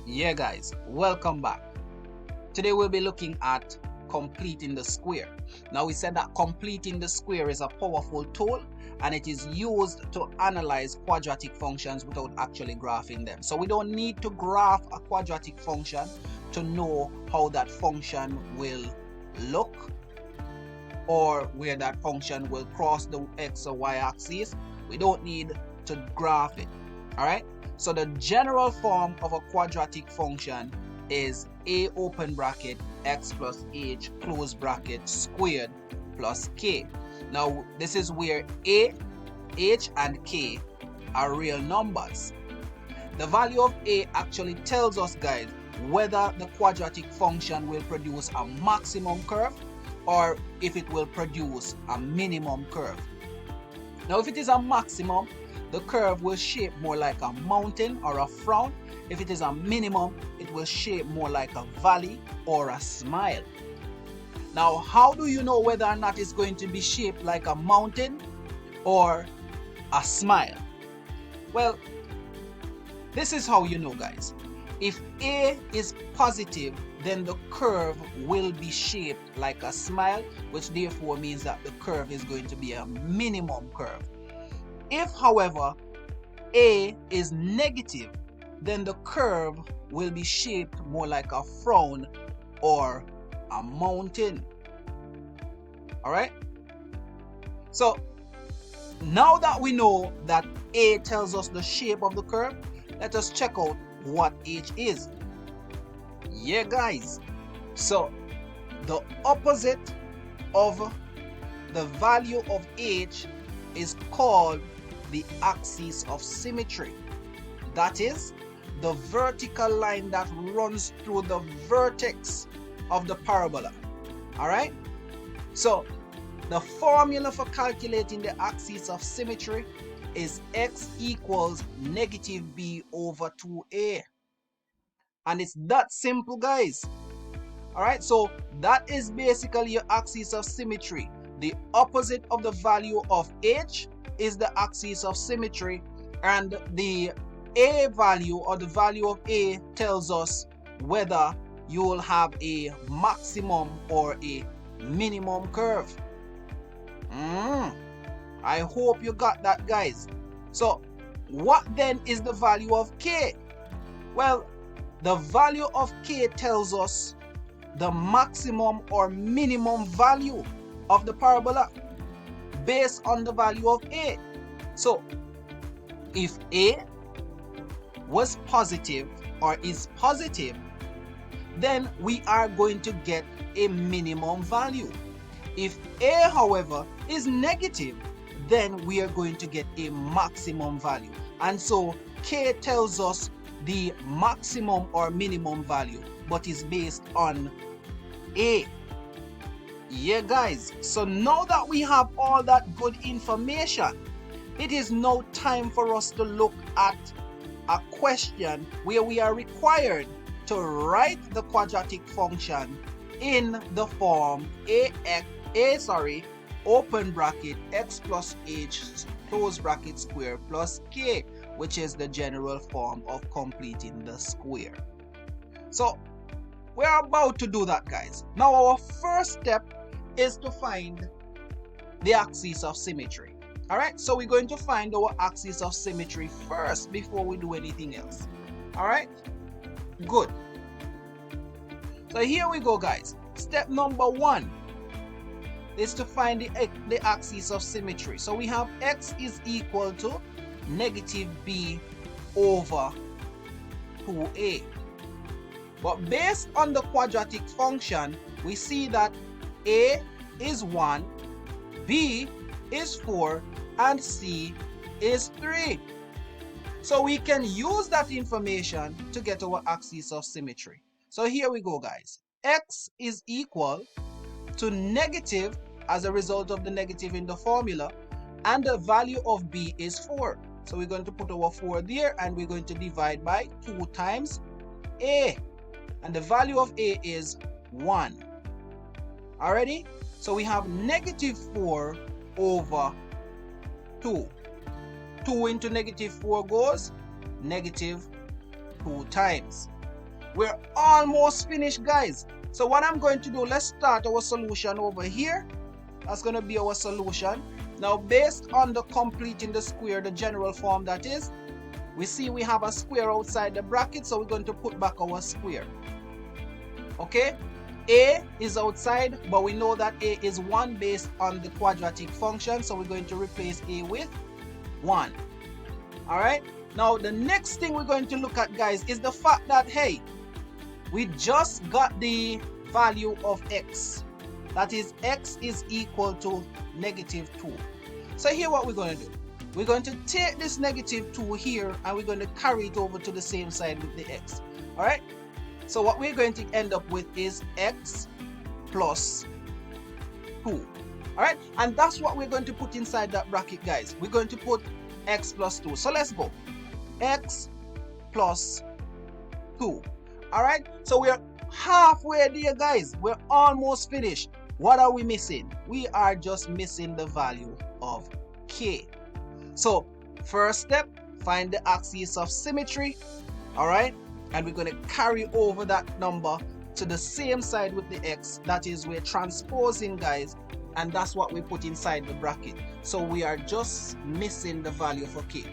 Yeah guys, welcome back. Today we'll be looking at completing the square. Now we said that completing the square is a powerful tool and it is used to analyze quadratic functions without actually graphing them. So we don't need to graph a quadratic function to know how that function will look or where that function will cross the x or y axis. We don't need to graph it. Alright, so the general form of a quadratic function is a open bracket x plus h close bracket squared plus k. Now this is where a, h and k are real numbers. The value of a actually tells us, guys, whether the quadratic function will produce a maximum curve or if it will produce a minimum curve. Now if it is a maximum, the curve will shape more like a mountain or a frown. If it is a minimum, it will shape more like a valley or a smile. Now, how do you know whether or not it's going to be shaped like a mountain or a smile? Well, this is how you know, guys. If A is positive, then the curve will be shaped like a smile, which therefore means that the curve is going to be a minimum curve. If, however, A is negative, then the curve will be shaped more like a frown or a mountain. Alright? So, now that we know that A tells us the shape of the curve, let us check out what h is. Yeah, guys. So, the opposite of the value of h is called the axis of symmetry. That is the vertical line that runs through the vertex of the parabola. Alright? So the formula for calculating the axis of symmetry is x equals negative b over 2a. And it's that simple, guys. Alright, so that is basically your axis of symmetry. The opposite of the value of h is the axis of symmetry, and the a value or the value of a tells us whether you will have a maximum or a minimum curve. I hope you got that, guys. So what then is the value of k? Well, the value of k tells us the maximum or minimum value of the parabola based on the value of a. So if a was positive or is positive, then we are going to get a minimum value. If a, however, is negative, then we are going to get a maximum value. And so k tells us the maximum or minimum value, but is based on a. Yeah, guys, so now that we have all that good information, it is now time for us to look at a question where we are required to write the quadratic function in the form open bracket x plus h close bracket square plus k, which is the general form of completing the square. So we're about to do that, guys. Now our first step is to find the axis of symmetry. Alright, so we're going to find our axis of symmetry first before we do anything else. Alright, good. So here we go, guys. Step number 1 is to find the axis of symmetry. So we have x is equal to negative b over 2a. But based on the quadratic function, we see that a is 1, b is 4, and c is 3. So we can use that information to get our axis of symmetry. So here we go, guys. X is equal to negative as a result of the negative in the formula, and the value of b is 4. So we're going to put our 4 there, and we're going to divide by 2 times a. And the value of a is 1. Alrighty? So we have negative 4 over 2. 2 into negative 4 goes negative 2 times. We're almost finished, guys. So what I'm going to do, let's start our solution over here. That's going to be our solution. Now, based on the completing the square, the general form that is, we see we have a square outside the bracket, so we're going to put back our square. Okay? A is outside, but we know that A is 1 based on the quadratic function, so we're going to replace A with 1. Alright? Now, the next thing we're going to look at, guys, is the fact that, hey, we just got the value of x. That is, x is equal to negative 2. So here what we're going to do. We're going to take this negative 2 here and we're going to carry it over to the same side with the x. Alright? So what we're going to end up with is x plus 2. Alright? And that's what we're going to put inside that bracket, guys. We're going to put x plus 2. So let's go. X plus 2. Alright? So we're halfway there, guys. We're almost finished. What are we missing? We are just missing the value of k. So first step, find the axis of symmetry. Alright? And we're going to carry over that number to the same side with the x. That is, we're transposing, guys, and that's what we put inside the bracket. So we are just missing the value for k.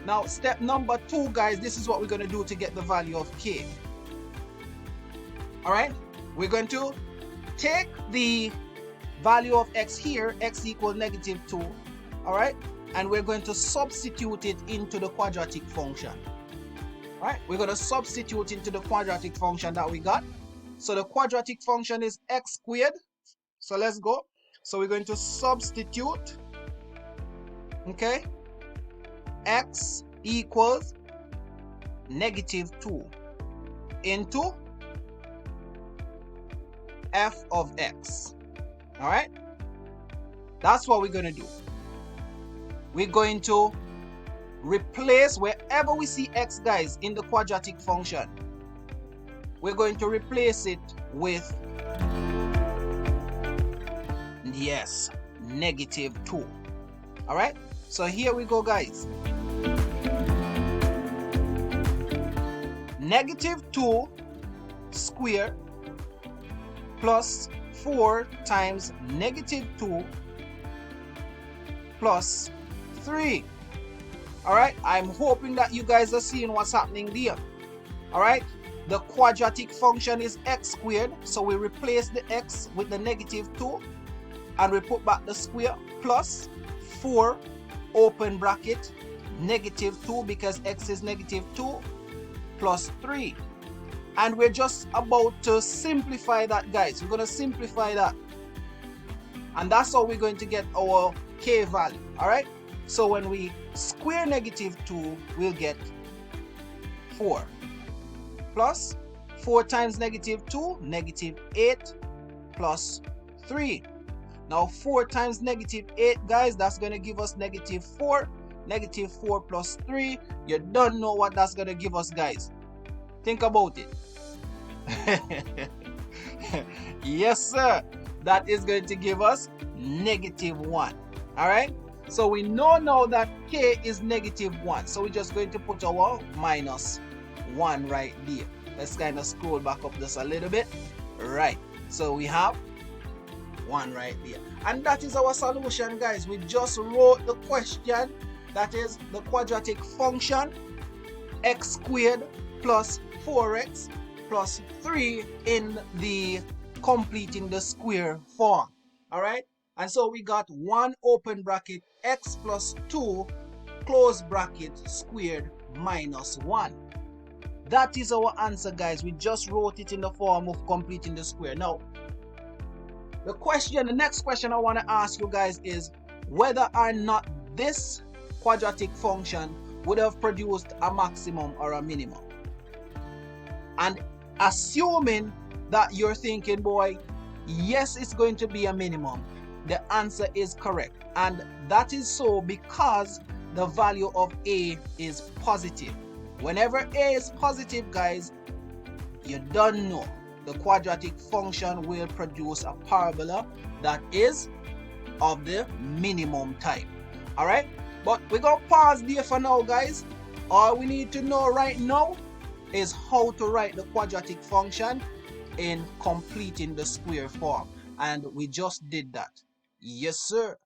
Now step number 2, guys, this is what we're going to do to get the value of k. Alright, we're going to take the value of x here, x equals negative 2, alright, and we're going to substitute it into the quadratic function. Right, we're going to substitute into the quadratic function that we got. So the quadratic function is x squared. So let's go. So we're going to substitute, okay, x equals negative 2 into f of x. All right, that's what we're going to do. We're going to replace wherever we see x, guys, in the quadratic function. We're going to replace it with, yes, negative 2. All right, so here we go, guys. Negative 2 squared plus 4 times negative 2 plus 3. Alright, I'm hoping that you guys are seeing what's happening there. Alright, the quadratic function is x squared, so we replace the x with the negative 2 and we put back the square plus 4 open bracket negative 2 because x is negative 2 plus 3. And we're just about to simplify that, guys. We're going to simplify that. And that's how we're going to get our k value. Alright, so when we square negative 2, we'll get 4 plus 4 times negative 2, negative 8 plus 3. Now 4 times negative 8, guys, that's going to give us negative 4. Negative 4 plus 3, you don't know what that's going to give us, guys. Think about it. Yes, sir. That is going to give us negative 1. Alright, so we know now that k is negative 1, so we're just going to put our minus 1 right there. Let's kind of scroll back up just a little bit. Right, so we have 1 right there, and that is our solution, guys. We just wrote the question, that is the quadratic function x squared plus 4x plus 3 in the completing the square form. Alright, and so we got 1 open bracket x plus 2 close bracket squared minus 1. That is our answer, guys. We just wrote it in the form of completing the square. Now the next question I want to ask you guys is whether or not this quadratic function would have produced a maximum or a minimum. And assuming that you're thinking, boy, yes, it's going to be a minimum, the answer is correct. And that is so because the value of a is positive. Whenever a is positive, guys, you don't know, the quadratic function will produce a parabola that is of the minimum type. Alright, but we're going to pause there for now, guys. All we need to know right now is how to write the quadratic function in completing the square form. And we just did that. Yes, sir.